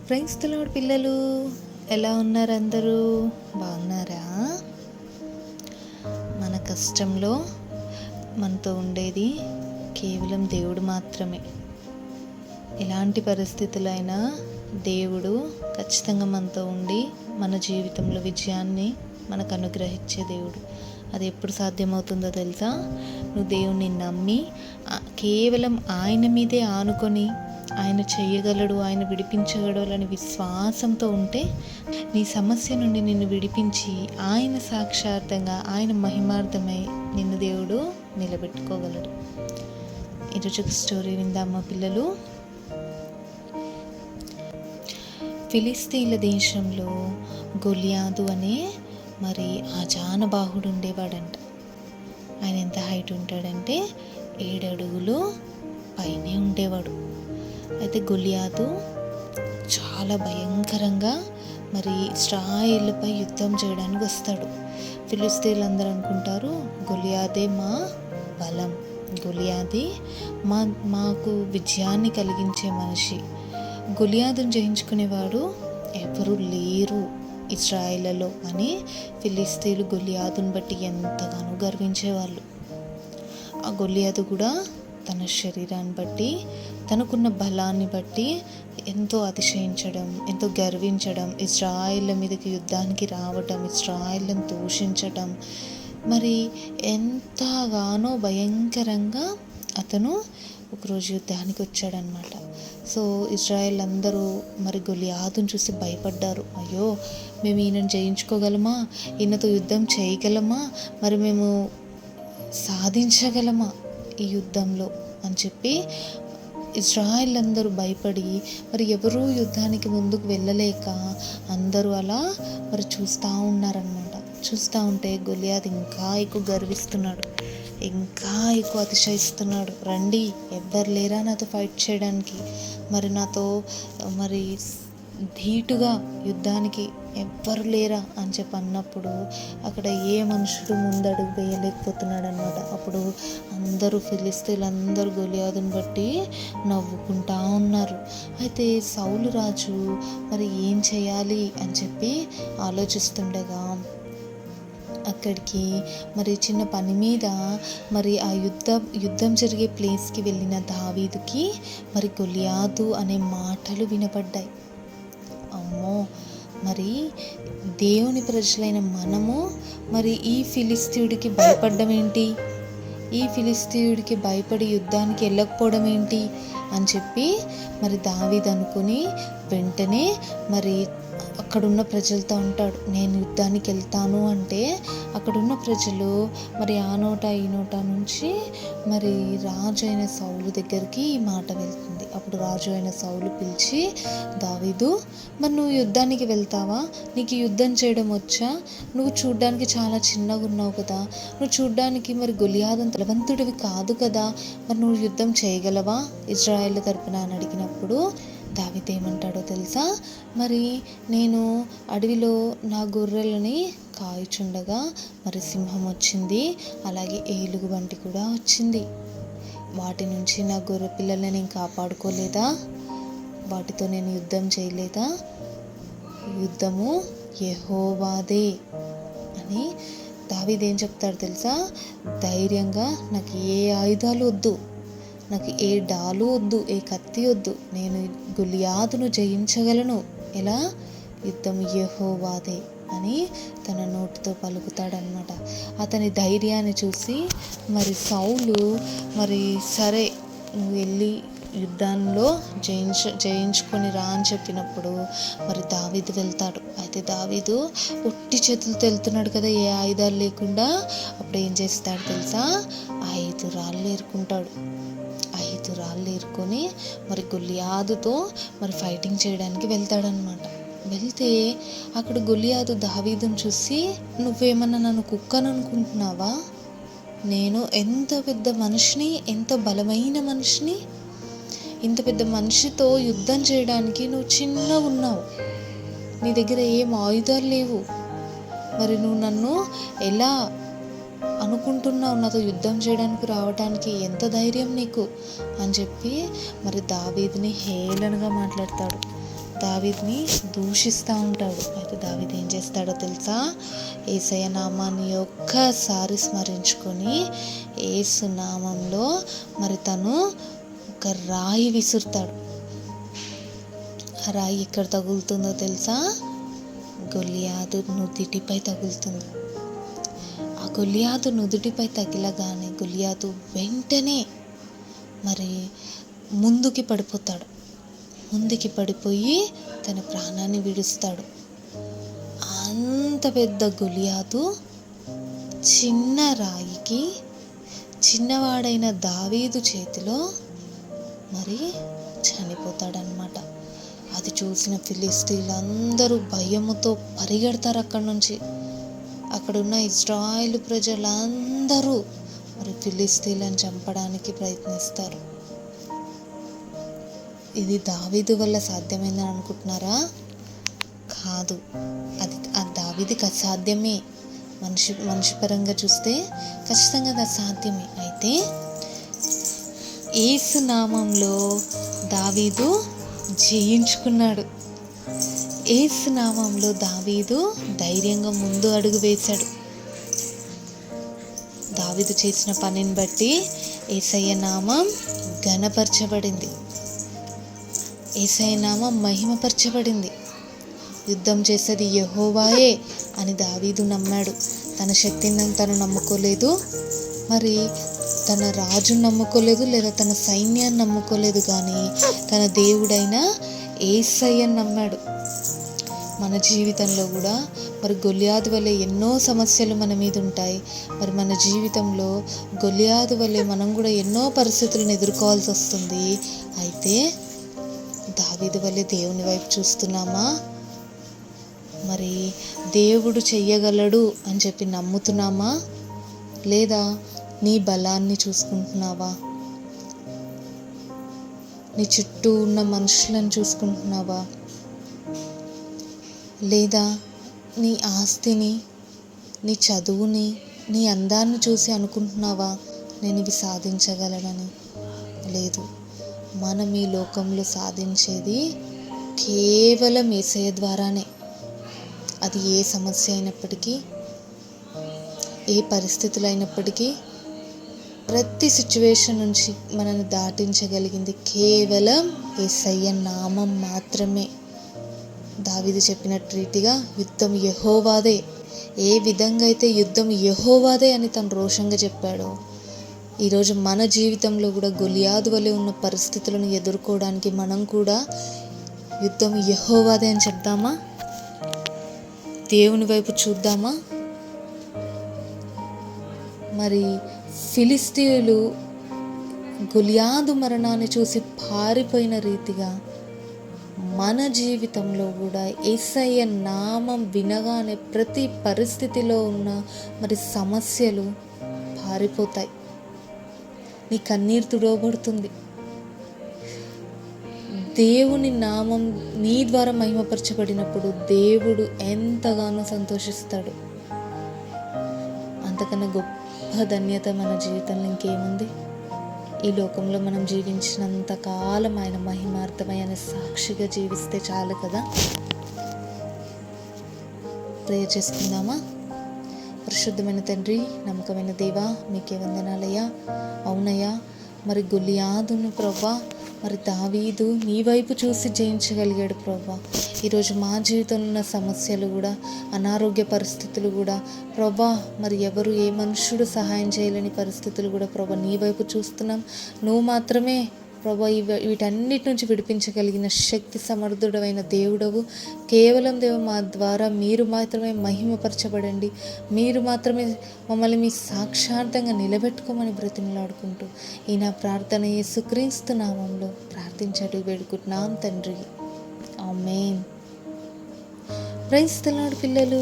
Praise the lord పిల్లలు, ఎలా ఉన్నారు? అందరూ బాగున్నారా? మన కష్టంలో మనతో ఉండేది కేవలం దేవుడు మాత్రమే. ఎలాంటి పరిస్థితులైనా దేవుడు ఖచ్చితంగా మనతో ఉండి మన జీవితంలో విజయాన్ని మనకు అనుగ్రహించే దేవుడు. అది ఎప్పుడు సాధ్యమవుతుందో తెలుసా? నువ్వు దేవుణ్ణి నమ్మి కేవలం ఆయన మీదే ఆనుకొని ఆయన చేయగలడు, ఆయన విడిపించగలడు అని విశ్వాసంతో ఉంటే నీ సమస్య నుండి నిన్ను విడిపించి ఆయన సాక్షార్థంగా ఆయన మహిమార్థమై నిన్ను దేవుడు నిలబెట్టుకోగలడు. ఈరోజు ఒక స్టోరీ విందామా పిల్లలు? ఫిలిస్తీన్ల దేశంలో గొలియాదు అనే మరి ఆ జానబాహుడు ఉండేవాడంట. ఆయన ఎంత హైట్ ఉంటాడంటే 7 అడుగులు పైనే ఉండేవాడు. అయితే గొలియాదు చాలా భయంకరంగా మరి ఇశ్రాయేలుపై యుద్ధం చేయడానికి వస్తాడు. ఫిలిస్తీన్లందరూ అనుకుంటారు గొలియాదే మా బలం, గొలియాదే మాకు విజయాన్ని కలిగించే మనిషి, గొలియాదును జయించుకునేవాడు ఎవరు లేరు ఇశ్రాయేలులో అని ఫిలిస్తీన్లు గొలియాదును బట్టి ఎంతగానో గర్వించేవాళ్ళు. ఆ గొలియాదు కూడా తన శరీరాన్ని బట్టి, తనకున్న బలాన్ని బట్టి ఎంతో అతిశయించడం, ఎంతో గర్వించడం, ఇశ్రాయేళ్ల మీదకి యుద్ధానికి రావటం, ఇశ్రాయేళ్లను దూషించటం, మరి ఎంతగానో భయంకరంగా అతను ఒకరోజు యుద్ధానికి వచ్చాడనమాట. సో ఇశ్రాయేల్ అందరూ మరి గొలియాదును చూసి భయపడ్డారు. అయ్యో, మేము ఈయనను జయించుకోగలమా, ఈయనతో యుద్ధం చేయగలమా, మరి మేము సాధించగలమా ఈ యుద్ధంలో అని చెప్పి ఇశ్రాయేల్ అందరూ భయపడి మరి ఎవరూ యుద్ధానికి ముందుకు వెళ్ళలేక అందరూ అలా మరి చూస్తూ ఉన్నారనమాట. చూస్తూ ఉంటే గొలియాదు ఇంకా ఎక్కువ గర్విస్తున్నాడు, ఇంకా ఎక్కువ అతిశయిస్తున్నాడు. రండి, ఎవ్వరు లేరా నాతో ఫైట్ చేయడానికి, మరి నాతో మరి ధీటుగా యుద్ధానికి ఎవ్వరు లేరా అని చెప్పి అన్నప్పుడు అక్కడ ఏ మనుషుడు ముందడుగు వేయలేకపోతున్నాడు అనమాట. అప్పుడు అందరూ ఫిలిస్తీన్లందరూ గొలియాదుని బట్టి నవ్వుకుంటా ఉన్నారు. అయితే సౌలు రాజు మరి ఏం చేయాలి అని చెప్పి ఆలోచిస్తుండగా అక్కడికి మరి చిన్న పని మీద మరి ఆ యుద్ధం జరిగే ప్లేస్కి వెళ్ళిన దావీదుకి మరి గొలియాదు అనే మాటలు వినపడ్డాయి. అమ్మో, మరి దేవుని ప్రజలైన మనము మరి ఈ ఫిలిస్తీయుడికి భయపడ్డం ఏంటి, ఈ ఫిలిస్తీయుడికి భయపడి యుద్ధానికి వెళ్ళకపోవడం ఏంటి అని చెప్పి మరి దావీదు అనుకుని వెంటనే మరి అక్కడున్న ప్రజలతో అంటాడు, నేను యుద్ధానికి వెళ్తాను అంటే అక్కడున్న ప్రజలు మరి ఆ నోట ఈ నోట నుంచి మరి రాజు అయిన సౌలు దగ్గరికి ఈ మాట వెళ్తుంది. అప్పుడు రాజు అయిన సౌలు పిలిచి, దావీదు, మరి నువ్వు యుద్ధానికి వెళ్తావా? నీకు యుద్ధం చేయడం వచ్చా? నువ్వు చూడ్డానికి చాలా చిన్నగా ఉన్నావు కదా, నువ్వు చూడ్డానికి మరి గొలియాదు బలవంతుడివి కాదు కదా, మరి నువ్వు యుద్ధం చేయగలవా ఇశ్రాయేల్ తరపున అని అడిగినప్పుడు దావీదు ఏమంటాడో తెలుసా? మరి నేను అడవిలో నా గొర్రెలని కాయుచుండగా మరి సింహం వచ్చింది, అలాగే ఏలుగుబంటి కూడా వచ్చింది. వాటి నుంచి నా గొర్రె పిల్లల్ని నేను కాపాడుకోలేదా? వాటితో నేను యుద్ధం చేయలేదా? యుద్ధము యెహోవాదే అని దావీదు ఏం చెప్తాడు తెలుసా? ధైర్యంగా, నాకు ఏ ఆయుధాలు వద్దు, నాకు ఏ డాలు వద్దు, ఏ కత్తి వద్దు, నేను గొలియాదును జయించగలను. ఎలా? యుద్ధం యెహోవాదే అని తన నోటితో పలుకుతాడనమాట. అతని ధైర్యాన్ని చూసి మరి సౌలు మరి సరే నువ్వు వెళ్ళి యుద్ధంలో జయించుకొని రా అని చెప్పినప్పుడు మరి దావీదు వెళ్తాడు. అయితే దావీదు ఒట్టి చేతులతో వెళ్తున్నాడు కదా, ఏ ఆయుధాలు లేకుండా. అప్పుడు ఏం చేస్తాడు తెలుసా? 5 రాళ్ళు ఏరుకుంటాడు. 5 రాళ్ళు ఏరుకొని మరి గొలియాదుతో మరి ఫైటింగ్ చేయడానికి వెళ్తాడనమాట. వెళ్తే అక్కడ గొలియాదు దావీదుని చూసి, నువ్వేమన్నా నన్ను కుక్కను అనుకుంటున్నావా? నేను ఎంత పెద్ద మనిషిని, ఎంత బలమైన మనిషిని, ఇంత పెద్ద మనిషితో యుద్ధం చేయడానికి నువ్వు చిన్నగా ఉన్నావు, నీ దగ్గర ఏం ఆయుధాలు లేవు, మరి నువ్వు నన్ను ఎలా అనుకుంటున్నావు నాతో యుద్ధం చేయడానికి రావడానికి, ఎంత ధైర్యం నీకు అని చెప్పి మరి దావీదుని హేళనగా మాట్లాడతాడు. దావీదుని దూషిస్తూ ఉంటాడు. అయితే దావీదు ఏం చేస్తాడో తెలుసా? యేసయ్య నామాన్ని ఒక్కసారి స్మరించుకొని యేసు నామంలో మరి తను ఒక రాయి విసురుతాడు. ఆ రాయి ఎక్కడ తగులుతుందో తెలుసా? గొలియాతు నుదిటిపై తగులుతుంది. ఆ గొలియాతు నుదుటిపై తగిలగానే గొలియాతు వెంటనే మరి ముందుకి పడిపోయి తన ప్రాణాన్ని విడుస్తాడు. అంత పెద్ద గొలియాతు చిన్న రాయికి చిన్నవాడైన దావీదు చేతిలో మరి చనిపోతాడనమాట. అది చూసిన ఫిలిష్తీయులందరూ భయముతో పరిగెడతారు అక్కడి నుంచి. అక్కడున్న ఇజ్రాయేలు ప్రజలందరూ మరి ఫిలిష్తీయులను చంపడానికి ప్రయత్నిస్తారు. ఇది దావీదు వల్ల సాధ్యమైందని అనుకుంటున్నారా? కాదు, అది దావీదుకి అసాధ్యమే. మనిషి పరంగా చూస్తే ఖచ్చితంగా అది అసాధ్యమే. అయితే యేసు నామంలో దావీదు జయించుకున్నాడు. యేసు నామంలో దావీదు ధైర్యంగా ముందు అడుగు వేశాడు. దావీదు చేసిన పనిని బట్టి యేసయ్య నామం ఘనపరచబడింది. యేసయ్య నామం మహిమపరచబడింది. యుద్ధం చేసేది యెహోవాయే అని దావీదు నమ్మాడు. తన శక్తిని తను నమ్ముకోలేదు, మరి తన రాజును నమ్ముకోలేదు, లేదా తన సైన్యాన్ని నమ్ముకోలేదు, కానీ తన దేవుడైన యేసయ్యను నమ్మాడు. మన జీవితంలో కూడా మరి గొలియాతు వలె ఎన్నో సమస్యలు మన మీద ఉంటాయి. మరి మన జీవితంలో గొలియాతు వలె మనం కూడా ఎన్నో పరిస్థితులను ఎదుర్కోవాల్సి వస్తుంది. అయితే దావీదు వలె దేవుని వైపు చూస్తున్నామా? మరి దేవుడు చెయ్యగలడు అని చెప్పి నమ్ముతున్నామా? లేదా నీ బలాన్ని చూసుకుంటున్నావా? నీ చుట్టూ ఉన్న మనుషులను చూసుకుంటున్నావా? లేదా నీ ఆస్తిని, నీ చదువుని, నీ అందాన్ని చూసి అనుకుంటున్నావా నేను ఇవి సాధించగలనని? లేదు. మనం ఈ లోకంలో సాధించేది కేవలం యేసయ్య ద్వారానే. అది ఏ సమస్య అయినప్పటికీ, ఏ పరిస్థితులు అయినప్పటికీ, ప్రతి సిచ్యువేషన్ నుంచి మనల్ని దాటించగలిగింది కేవలం యేసయ్య నామం మాత్రమే. దావీదు చెప్పినట్టు రీతిగా యుద్ధం యెహోవాదే. ఏ విధంగా అయితే యుద్ధం యెహోవాదే అని తను రోషంగా చెప్పాడో, ఈరోజు మన జీవితంలో కూడా గొలియాతు వలె ఉన్న పరిస్థితులను ఎదుర్కోవడానికి మనం కూడా యుద్ధం యెహోవాదే అని చెప్దామా? దేవుని వైపు చూద్దామా? మరి ఫిలిష్తీయులు గొలియాతు మరణాన్ని చూసి పారిపోయిన రీతిగా మన జీవితంలో కూడా యేసయ్య నామం వినగానే ప్రతి పరిస్థితిలో ఉన్న మరి సమస్యలు పారిపోతాయి. నీ కన్నీరు తుడవబడుతుంది. దేవుని నామం నీ ద్వారా మహిమపరచబడినప్పుడు దేవుడు ఎంతగానో సంతోషిస్తాడు. అంతకన్నా గొప్ప ధన్యత మన జీవితంలో ఇంకేముంది? ఈ లోకంలో మనం జీవించినంత కాలం ఆయన మహిమార్థమైన సాక్షిగా జీవిస్తే చాలు కదా. ప్రేయర్ చేసుకుందామా? పరిశుద్ధమైన తండ్రి, నమ్మకమైన దేవా, మీకే వందనాలయ్యా. అవునయ్యా, మరి గొలియాతును ప్రభా, మరి దావీదు నీ వైపు చూసి జయించగలిగాడు ప్రభా. ఈరోజు మా జీవితంలో ఉన్న సమస్యలు కూడా, అనారోగ్య పరిస్థితులు కూడా ప్రభా, మరి ఎవరు ఏ మనుషుడు సహాయం చేయలేని పరిస్థితులు కూడా ప్రభా నీ వైపు చూస్తున్నాం. నువ్వు మాత్రమే ప్రభా వీటన్నిటి నుంచి విడిపించగలిగిన శక్తి సమర్థుడమైన దేవుడవు. కేవలం దేవ మా ద్వారా మీరు మాత్రమే మహిమపరచబడండి. మీరు మాత్రమే మమ్మల్ని మీ సాక్షార్థంగా నిలబెట్టుకోమని బ్రతిమలాడుకుంటూ ఈ నా ప్రార్థన యేసుక్రీస్తు నామంలో ప్రార్థించడు వేడుకుంటున్నాం తండ్రి. ఆమేన్. ప్రైజ్ ది లార్డ్ పిల్లలు.